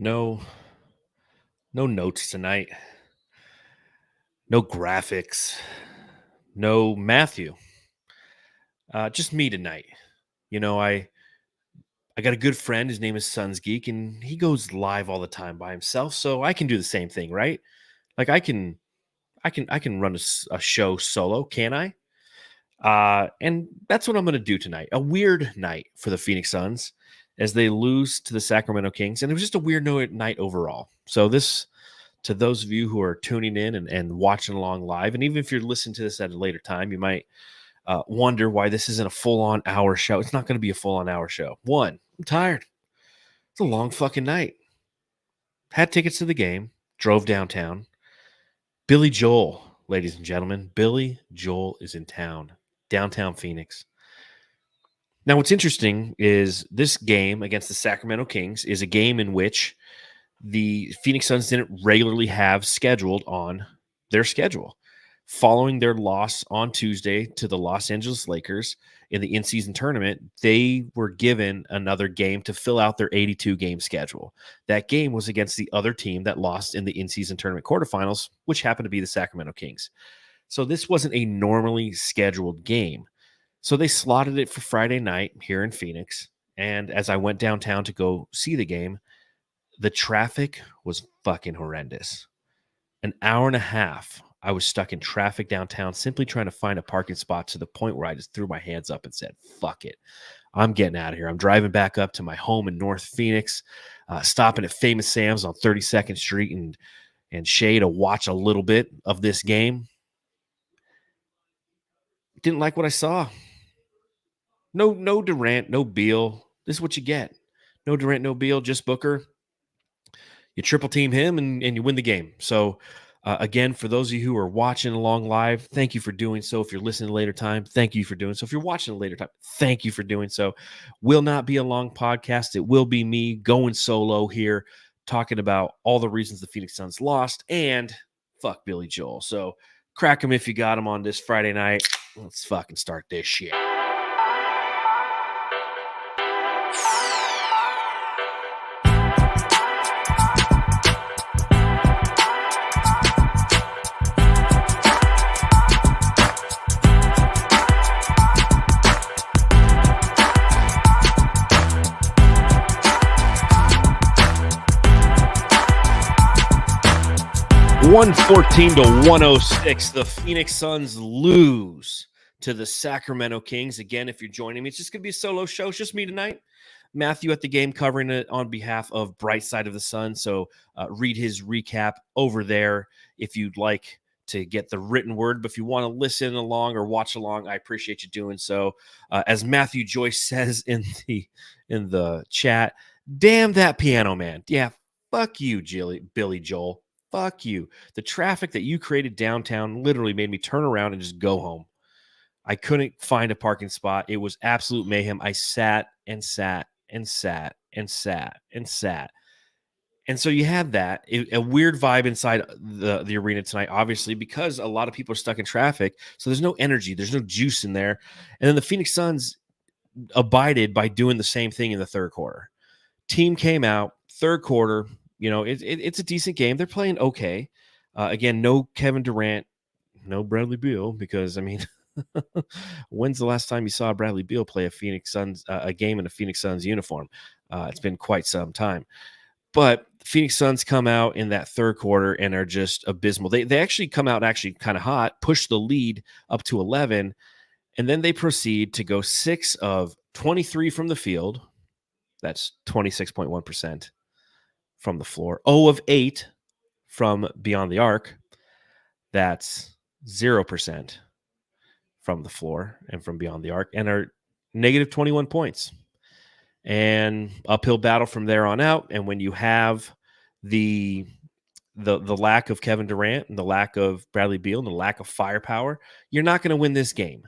No, no notes tonight. No graphics. No Matthew. Just me tonight. You know, I got a good friend. His name is Sons Geek, and he goes live all the time by himself. So I can do the same thing, right? Like I can run a show solo, can I? And that's what I'm going to do tonight. A weird night for the Phoenix Suns as they lose to the Sacramento Kings, and it was just a weird night overall. So this to those of you who are tuning in and watching along live. And even if you're listening to this at a later time, you might wonder why this isn't a full on hour show. It's not going to be a full on hour show. One, I'm tired. It's a long fucking night. Had tickets to the game, drove downtown. Billy Joel, ladies and gentlemen, Billy Joel is in town, downtown Phoenix. Now, what's interesting is this game against the Sacramento Kings is a game in which the Phoenix Suns didn't regularly have scheduled on their schedule. Following their loss on Tuesday to the Los Angeles Lakers in the in-season tournament, they were given another game to fill out their 82-game schedule. That game was against the other team that lost in the in-season tournament quarterfinals, which happened to be the Sacramento Kings. So this wasn't a normally scheduled game. So they slotted it for Friday night here in Phoenix. And as I went downtown to go see the game, the traffic was fucking horrendous. An hour and a half, I was stuck in traffic downtown simply trying to find a parking spot to the point where I just threw my hands up and said, fuck it. I'm getting out of here. I'm driving back up to my home in North Phoenix, stopping at Famous Sam's on 32nd Street and Shea to watch a little bit of this game. Didn't like what I saw. No Durant, no Beal. This is what you get. No Durant, no Beal, just Booker. You triple team him and you win the game. So, again, for those of you who are watching along live, thank you for doing so. If you're listening later time, thank you for doing so. If you're watching a later time, thank you for doing so. Will not be a long podcast. It will be me going solo here, talking about all the reasons the Phoenix Suns lost and fuck Billy Joel. So crack him if you got him on this Friday night. Let's fucking start this shit. 114 to 106. The Phoenix Suns lose to the Sacramento Kings. Again, if you're joining me, it's just going to be a solo show. It's just me tonight. Matthew at the game covering it on behalf of Bright Side of the Sun. So read his recap over there if you'd like to get the written word. But if you want to listen along or watch along, I appreciate you doing so. As Matthew Joyce says in the chat, damn that piano man. Yeah, fuck you, Billy Joel. Fuck you. The traffic that you created downtown literally made me turn around and just go home. I couldn't find a parking spot. It was absolute mayhem. I sat and sat and sat and sat and sat. And so you had that, a weird vibe inside the arena tonight, obviously, because a lot of people are stuck in traffic. So there's no energy. There's no juice in there. And then the Phoenix Suns abided by doing the same thing in the third quarter. Team came out, third quarter. You know, it's a decent game. They're playing okay. Again, no Kevin Durant, no Bradley Beal, because, I mean, when's the last time you saw Bradley Beal play a Phoenix Suns a game in a Phoenix Suns uniform? It's been quite some time. But Phoenix Suns come out in that third quarter and are just abysmal. They actually come out kind of hot, push the lead up to 11, and then they proceed to go 6 of 23 from the field. That's 26.1%. From the floor, 0 of 8 from beyond the arc. That's 0% from the floor and from beyond the arc, and are negative 21 points. And uphill battle from there on out. And when you have the lack of Kevin Durant and the lack of Bradley Beal and the lack of firepower, you're not going to win this game.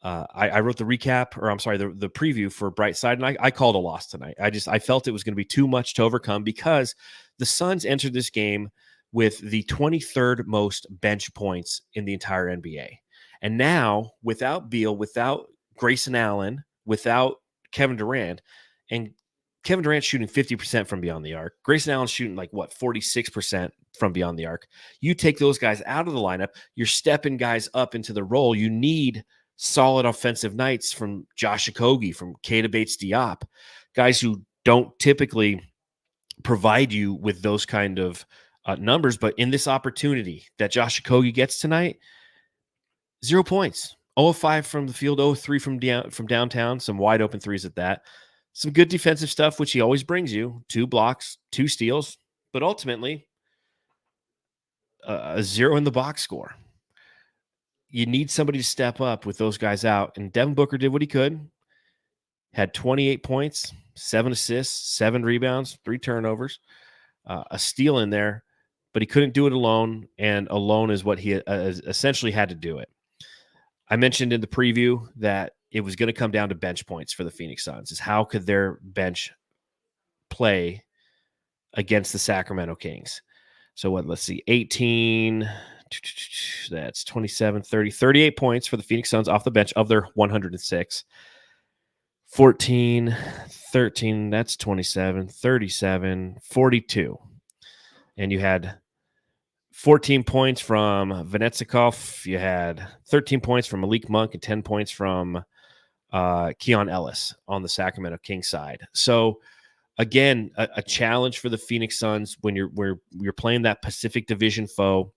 I wrote the recap, or I'm sorry, the preview for Bright Side, and I called a loss tonight. I felt it was going to be too much to overcome because the Suns entered this game with the 23rd most bench points in the entire NBA. And now, without Beal, without Grayson Allen, without Kevin Durant, and Kevin Durant's shooting 50% from beyond the arc. Grayson Allen's shooting 46% from beyond the arc. You take those guys out of the lineup, you're stepping guys up into the role. You need solid offensive nights from Josh Okogie, from Keita Bates-Diop, guys who don't typically provide you with those kind of numbers. But in this opportunity that Josh Okogie gets tonight, 0 points. 0 of 5 from the field, 0 of 3 from downtown, some wide open threes at that. Some good defensive stuff, which he always brings you. 2 blocks, 2 steals, but ultimately a 0 in the box score. You need somebody to step up with those guys out. And Devin Booker did what he could. Had 28 points, 7 assists, 7 rebounds, 3 turnovers, a steal in there, but he couldn't do it alone. And alone is what he essentially had to do it. I mentioned in the preview that it was going to come down to bench points for the Phoenix Suns. Is how could their bench play against the Sacramento Kings? So let's see, 18, that's 27, 30, 38 points for the Phoenix Suns off the bench of their 106. 14, 13, that's 27, 37, 42. And you had 14 points from Vanetsikov. You had 13 points from Malik Monk and 10 points from Keon Ellis on the Sacramento Kings side. So again, a challenge for the Phoenix Suns when you're playing that Pacific Division foe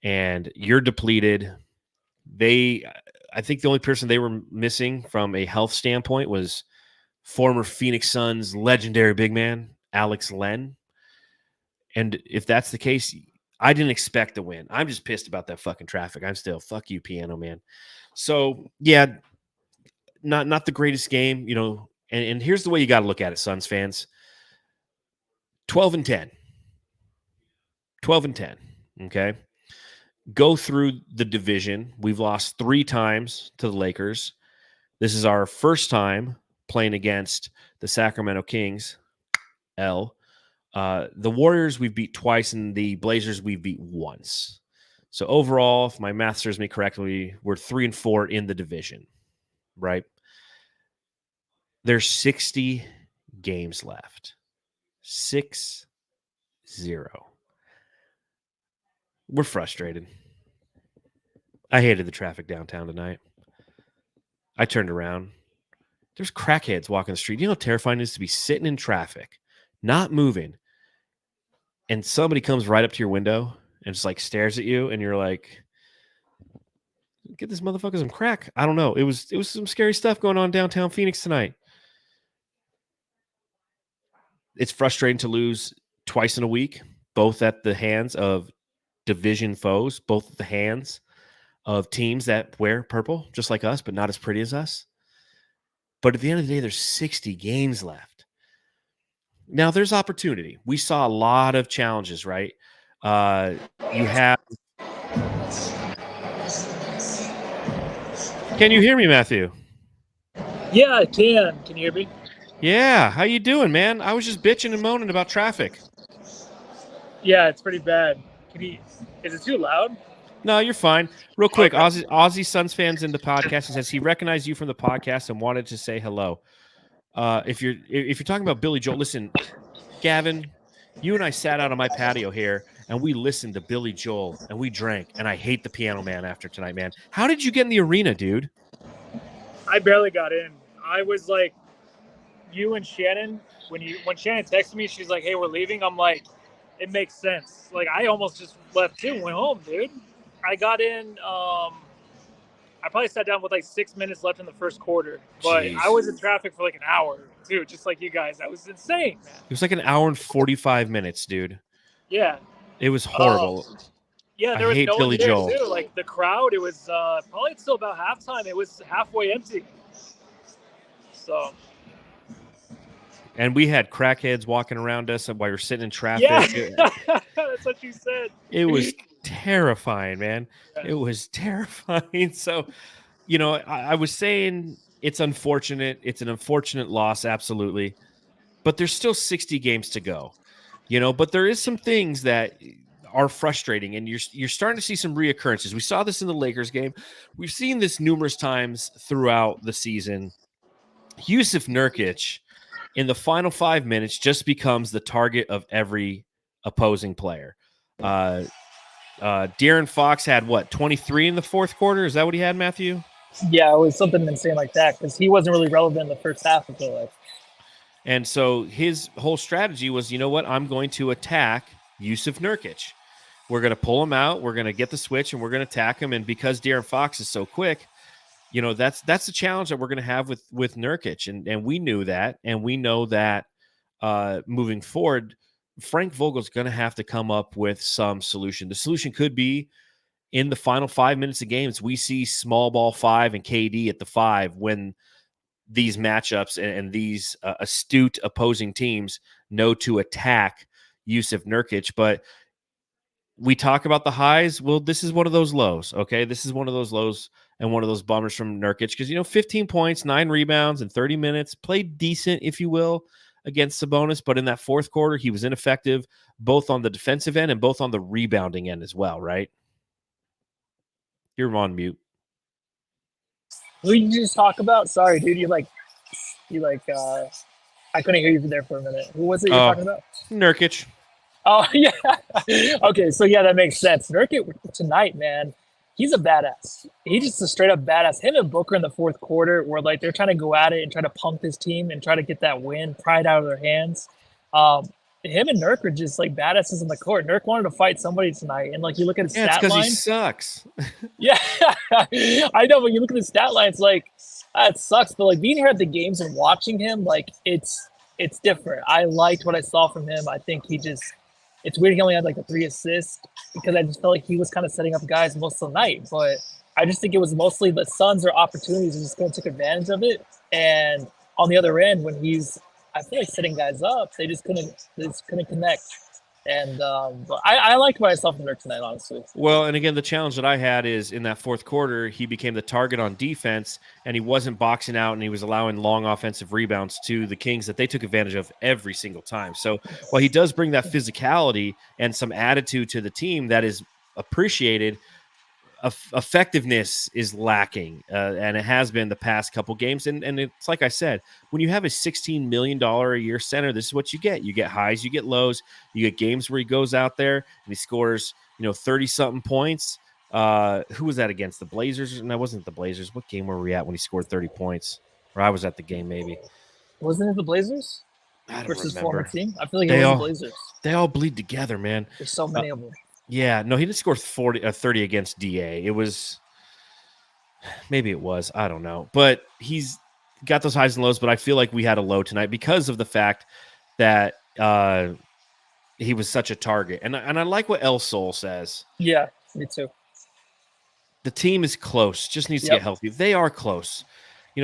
and you're depleted. I think the only person they were missing from a health standpoint was former Phoenix Suns legendary big man Alex Len. And if that's the case, I didn't expect to win. I'm just pissed about that fucking traffic. I'm still, fuck you, Piano Man. So, yeah, not the greatest game, and here's the way you got to look at it, Suns fans. 12 and 10. 12 and 10, okay? Go through the division. We've lost 3 times to the Lakers. This is our first time playing against the Sacramento Kings, the Warriors we've beat twice, and the Blazers we've beat once. So overall, if my math serves me correctly, we're 3 and 4 in the division, right? There's 60 games left. 6-0. We're frustrated. I hated the traffic downtown tonight. I turned around. There's crackheads walking the street. You know how terrifying it is to be sitting in traffic, not moving, and somebody comes right up to your window and just stares at you, and you're like, get this motherfucker some crack. I don't know. It was some scary stuff going on downtown Phoenix tonight. It's frustrating to lose twice in a week, both at the hands of division foes, both at the hands of teams that wear purple, just like us, but not as pretty as us. But at the end of the day, there's 60 games left. Now, there's opportunity. We saw a lot of challenges, right? You have... Can you hear me, Matthew? Yeah, I can. Can you hear me? Yeah. How you doing, man? I was just bitching and moaning about traffic. Yeah, it's pretty bad. Is it too loud? No, you're fine. Real quick, okay. Aussie Suns fans in the podcast. He says he recognized you from the podcast and wanted to say hello. If you're talking about Billy Joel, listen, Gavin, you and I sat out on my patio here and we listened to Billy Joel and we drank. And I hate the Piano Man after tonight, man. How did you get in the arena, dude? I barely got in. I was like, you and Shannon. When Shannon texted me, she's like, "Hey, we're leaving." I'm like, it makes sense. Like, I almost just left too and went home, dude. I got in. I probably sat down with 6 minutes left in the first quarter, but jeez. I was in traffic for an hour too, just like you guys. That was insane, man. It was an hour and 45 minutes, dude. Yeah. It was horrible. Yeah, there was no one there too. The crowd, it was probably still about halftime. It was halfway empty. So. And we had crackheads walking around us while we were sitting in traffic. Yeah, that's what you said. It was terrifying, man. Yeah. It was terrifying. So, I was saying it's unfortunate. It's an unfortunate loss, absolutely. But there's still 60 games to go, But there is some things that are frustrating, and you're starting to see some reoccurrences. We saw this in the Lakers game. We've seen this numerous times throughout the season. Yusuf Nurkic in the final 5 minutes just becomes the target of every opposing player. De'Aaron Fox had 23 in the fourth quarter? Is that what he had, Matthew? Yeah, it was something insane like that because he wasn't really relevant in the first half, I feel like. And so his whole strategy was, you know what? I'm going to attack Yusuf Nurkic. We're going to pull him out. We're going to get the switch, and we're going to attack him. And because De'Aaron Fox is so quick, that's the challenge that we're going to have with Nurkic. And we knew that, and we know that moving forward, Frank Vogel's going to have to come up with some solution. The solution could be in the final 5 minutes of games, we see small ball 5 and KD at the 5 when these matchups and these astute opposing teams know to attack Yusuf Nurkic. But we talk about the highs. Well, this is one of those lows. Okay. This is one of those lows and one of those bummers from Nurkic because, 15 points, 9 rebounds in 30 minutes, played decent, if you will, against Sabonis. But in that fourth quarter, he was ineffective both on the defensive end and both on the rebounding end as well, right? You're on mute. Who did you just talk about? Sorry, dude. I couldn't hear you there for a minute. Who was it you're talking about? Nurkic. Oh, yeah. Okay, so yeah, that makes sense. Nurkic tonight, man, he's a badass. He's just a straight up badass. Him and Booker in the fourth quarter were like they're trying to go at it and try to pump this team and try to get that win, pride out of their hands. Him and Nurk are just like badasses in the court. Nurk wanted to fight somebody tonight, and like you look at his stat line, he sucks. Yeah, I know. When you look at his stat line, it's like it sucks. But like being here at the games and watching him, like it's different. I liked what I saw from him. I think it's weird he only had like the 3 assists because I just felt like he was kind of setting up guys most of the night. But I just think it was mostly the Suns or opportunities and just going to take advantage of it. And on the other end, when I feel like setting guys up, they just couldn't connect. And but I liked what I saw from Nurk tonight, honestly. Well, and again, the challenge that I had is in that fourth quarter, he became the target on defense, and he wasn't boxing out, and he was allowing long offensive rebounds to the Kings that they took advantage of every single time. So while he does bring that physicality and some attitude to the team that is appreciated, effectiveness is lacking, and it has been the past couple games. And it's like I said, when you have a $16 million a year center, this is what you get. You get highs, you get lows, you get games where he goes out there and he scores, 30-something points. Who was that against? The Blazers? And that wasn't the Blazers. What game were we at when he scored 30 points? Or I was at the game, maybe. Wasn't it the Blazers? I don't versus remember. Former team? I feel like it was the Blazers. They all bleed together, man. There's so many of them. Yeah, no, he didn't score 30 against DA. It was, maybe it was, I don't know. But he's got those highs and lows, but I feel like we had a low tonight because of the fact that he was such a target. And I like what El Sol says. Yeah, me too. The team is close, just needs to get healthy. They are close.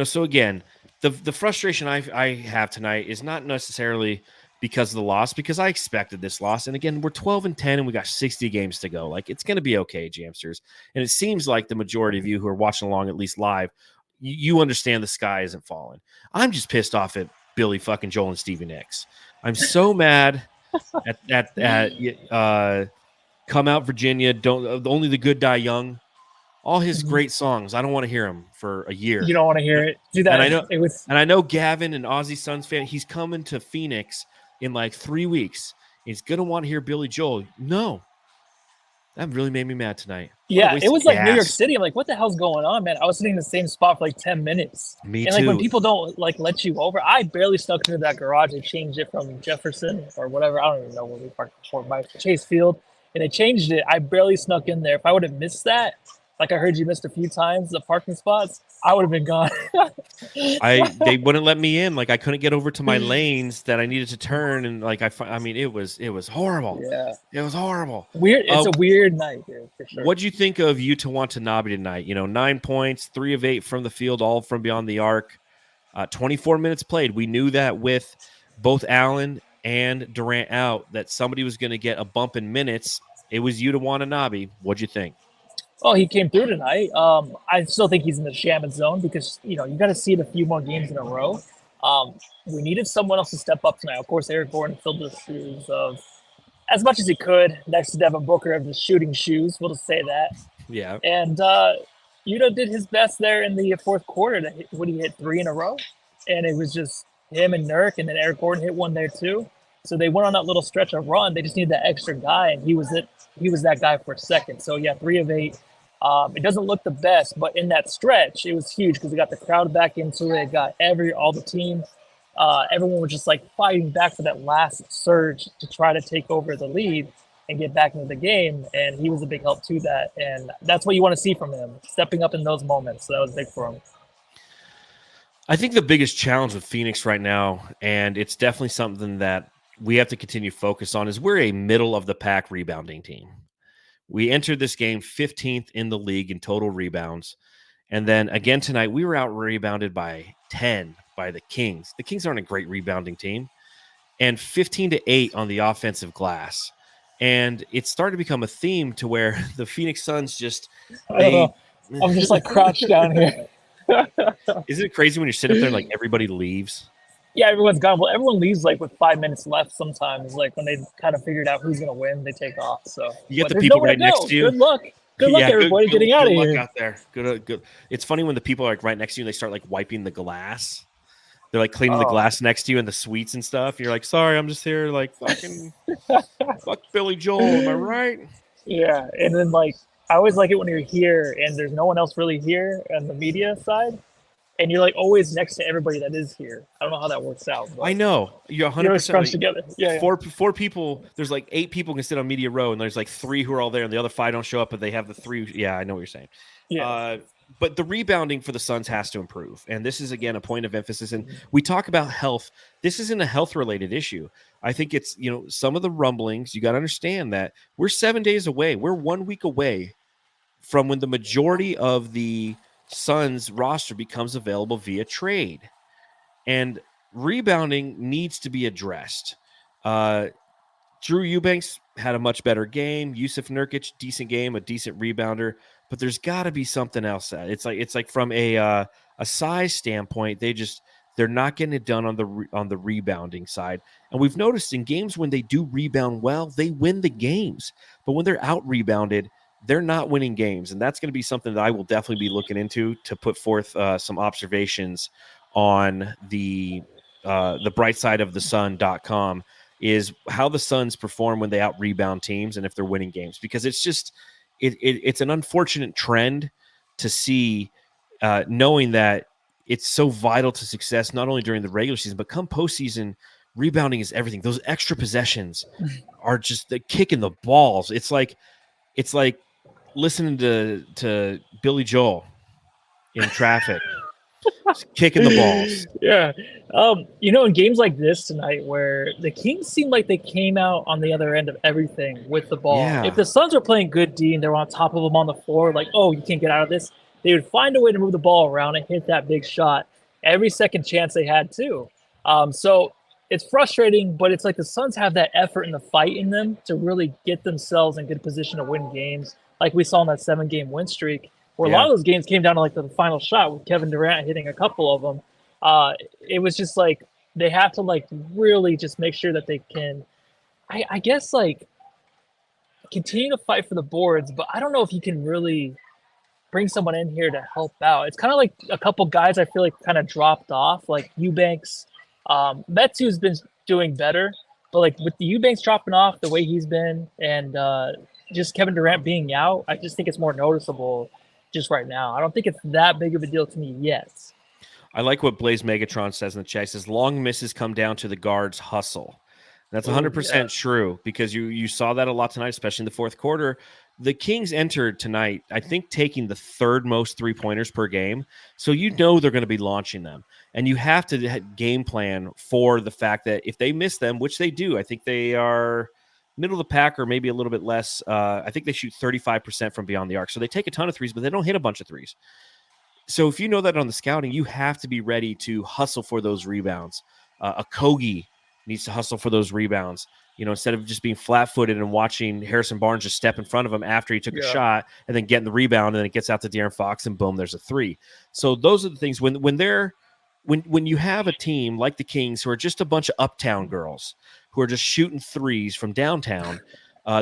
So again, the frustration I have tonight is not necessarily because of the loss, because I expected this loss. And again, we're 12-10 and we got 60 games to go. Like, it's going to be okay, Jamsters. And it seems like the majority of you who are watching along, at least live, you understand the sky isn't falling. I'm just pissed off at Billy fucking Joel and Stevie Nicks. I'm so mad at Come Out Virginia, Don't Only the Good Die Young. All his great songs. I don't want to hear him for a year. You don't want to hear it. Do that. And I know Gavin, an Aussie Suns fan, he's coming to Phoenix in like 3 weeks. He's going to want to hear Billy Joel. No. That really made me mad tonight. Yeah, it was like New York City. I'm like, what the hell's going on, man? I was sitting in the same spot for like 10 minutes. Me too. And like when people don't like let you over, I barely snuck into that garage and changed it from Jefferson or whatever. I don't even know where we parked before, by Chase Field. And they changed it. I barely snuck in there. If I would have missed that, like I heard you missed a few times, the parking spots, I would have been gone. They wouldn't let me in. Like, I couldn't get over to my lanes that I needed to turn. And like, I mean, it was horrible. Yeah. It was horrible. Weird. It's a weird night, dude, for sure. What'd you think of Yuta Watanabe tonight? 9 points, 3 of 8 from the field, all from beyond the arc. 24 minutes played. We knew that with both Allen and Durant out, that somebody was going to get a bump in minutes. It was Yuta Watanabe. What'd you think? Oh, he came through tonight. I still think he's in the Shaman zone because, you got to see it a few more games in a row. We needed someone else to step up tonight. Of course, Eric Gordon filled the shoes of as much as he could next to Devin Booker of the shooting shoes. We'll just say that. Yeah. And Yuta did his best there in the fourth quarter when he hit 3 in a row. And it was just him and Nurk, and then Eric Gordon hit one there too. So they went on that little stretch of run. They just needed that extra guy, and he was it. He was that guy for a second. So yeah, 3 of 8. It doesn't look the best, but in that stretch, it was huge because it got the crowd back into it. It got all the team. Everyone was just like fighting back for that last surge to try to take over the lead and get back into the game. And he was a big help to that. And that's what you want to see from him, stepping up in those moments. So that was big for him. I think the biggest challenge with Phoenix right now, and it's definitely something that we have to continue to focus on, is we're a middle of the pack rebounding team. We entered this game 15th in the league in total rebounds. And then again tonight, we were out rebounded by 10 by the Kings. The Kings aren't a great rebounding team. And 15-8 on the offensive glass. And it started to become a theme to where the Phoenix Suns just I'm just like crouched down here. Isn't it crazy when you're sitting up there and like everybody leaves? Yeah, everyone's gone. Well, everyone leaves like with 5 minutes left sometimes. Like when they kind of figured out who's going to win, they take off. So you get the people right next to you. Good luck. Good luck, everybody, getting out of here. Good luck out there. Good. It's funny when the people are like right next to you and they start like wiping the glass. They're like cleaning the glass next to you in the suites and stuff. You're like, sorry, I'm just here like fucking fuck Billy Joel. Am I right? Yeah. And then like I always like it when you're here and there's no one else really here on the media side. And you're like always next to everybody that is here. I don't know how that works out. I know. You're 100% always scrunched together. Yeah. Four people. There's like 8 people can sit on media row, and there's like 3 who are all there, and the other 5 don't show up, but they have the 3. Yeah, I know what you're saying. Yeah. But the rebounding for the Suns has to improve. And this is, again, a point of emphasis. And we talk about health. This isn't a health-related issue. I think it's, some of the rumblings, you got to understand that we're 7 days away. We're 1 week away from when the majority of the Suns roster becomes available via trade. And rebounding needs to be addressed. Drew Eubanks had a much better game. Yusuf Nurkic, decent game, a decent rebounder. But there's got to be something else. It's like from a size standpoint, they're not getting it done on the rebounding side. And we've noticed in games when they do rebound well, they win the games. But when they're out rebounded, they're not winning games. And that's going to be something that I will definitely be looking into to put forth some observations on the bright side of the sun.com is how the Suns perform when they out rebound teams and if they're winning games, because it's just, it's an unfortunate trend to see, knowing that it's so vital to success, not only during the regular season, but come postseason, rebounding is everything. Those extra possessions are just the kick in the balls. It's like listening to Billy Joel in traffic, kicking the balls. Yeah. In games like this tonight where the Kings seemed like they came out on the other end of everything with the ball. Yeah. If the Suns were playing good D and they were on top of them on the floor, like, oh, you can't get out of this, they would find a way to move the ball around and hit that big shot every second chance they had too. So it's frustrating, but it's like the Suns have that effort and the fight in them to really get themselves in good position to win games, like we saw in that 7-game win streak, where a lot of those games came down to like the final shot with Kevin Durant hitting a couple of them. It was just like they have to like really just make sure that they can, I guess, like continue to fight for the boards, but I don't know if you can really bring someone in here to help out. It's kind of like a couple guys I feel like kind of dropped off, like Eubanks. Metsu's been doing better, but like with the Eubanks dropping off the way he's been and just Kevin Durant being out, I just think it's more noticeable just right now. I don't think it's that big of a deal to me yet. I like what Blaze Megatron says in the chat. He says long misses come down to the guards' hustle. That's 100% true, because you saw that a lot tonight, especially in the fourth quarter. The Kings entered tonight, I think, taking the third most three-pointers per game. So they're going to be launching them. And you have to game plan for the fact that if they miss them, which they do, I think they are middle of the pack or maybe a little bit less. I think they shoot 35% from beyond the arc. So they take a ton of threes, but they don't hit a bunch of threes. So if you know that on the scouting, you have to be ready to hustle for those rebounds. A Kogi needs to hustle for those rebounds. Instead of just being flat-footed and watching Harrison Barnes just step in front of him after he took a shot and then getting the rebound, and then it gets out to De'Aaron Fox and boom, there's a three. So those are the things when you have a team like the Kings who are just a bunch of uptown girls who are just shooting threes from downtown,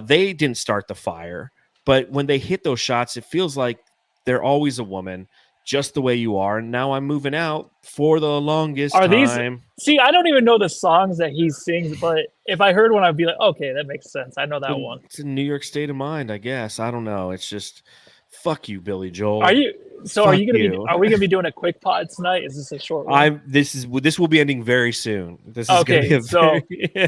they didn't start the fire. But when they hit those shots, it feels like they're always a woman. just the way you are. And now I'm moving out for the longest Are time. See, I don't even know the songs that he sings, but if I heard one, I'd be like, okay, that makes sense. I know that one. It's a New York state of mind, I guess. I don't know. It's just fuck you, Billy Joel. Are you Fuck are we you. gonna be doing a quick pod tonight? Is this a short one? This will be ending very soon. This is Okay, gonna be so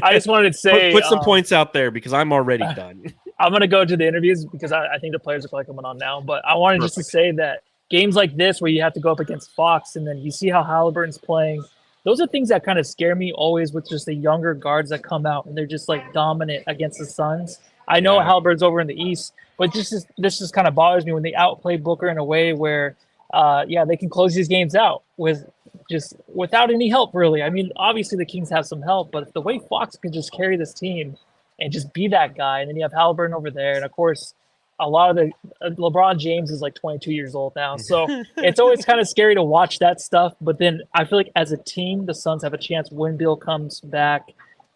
I just wanted to say put some points out there because I'm already done. I'm gonna go to the interviews because I think the players are probably coming on now. But I wanted just to say that games like this where you have to go up against Fox and then you see how Halliburton's playing, those are things that kind of scare me always with just the younger guards that come out and they're just like dominant against the Suns. I know Halliburton's over in the East, but this just kind of bothers me when they outplay Booker in a way where they can close these games out without any help, really. I mean, obviously the Kings have some help, but the way Fox can just carry this team and just be that guy, and then you have Halliburton over there, and of course, a lot of the LeBron James is like 22 years old now, so it's always kind of scary to watch that stuff. But then I feel like as a team, the Suns have a chance when Bill comes back,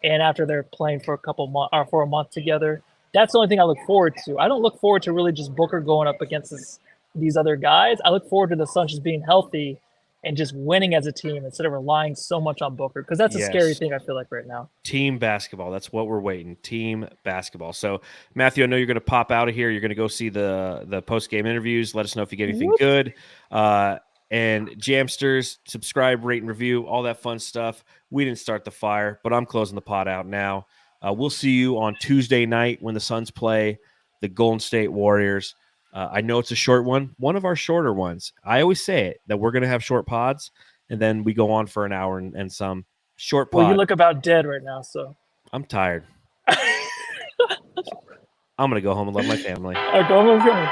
and after they're playing for for a month together. That's the only thing I look forward to. I don't look forward to really just Booker going up against these other guys. I look forward to the Suns just being healthy and just winning as a team instead of relying so much on Booker, because that's a scary thing I feel like right now. Team basketball. That's what we're waiting. Team basketball. So, Matthew, I know you're going to pop out of here. You're going to go see the post-game interviews. Let us know if you get anything good. And Jamsters, subscribe, rate, and review, all that fun stuff. We didn't start the fire, but I'm closing the pod out now. We'll see you on Tuesday night when the Suns play the Golden State Warriors. I know it's a short one of our shorter ones. I always say it, that we're going to have short pods, and then we go on for an hour and some short pod. Well, you look about dead right now, so. I'm tired. I'm going to go home and love my family. Go home.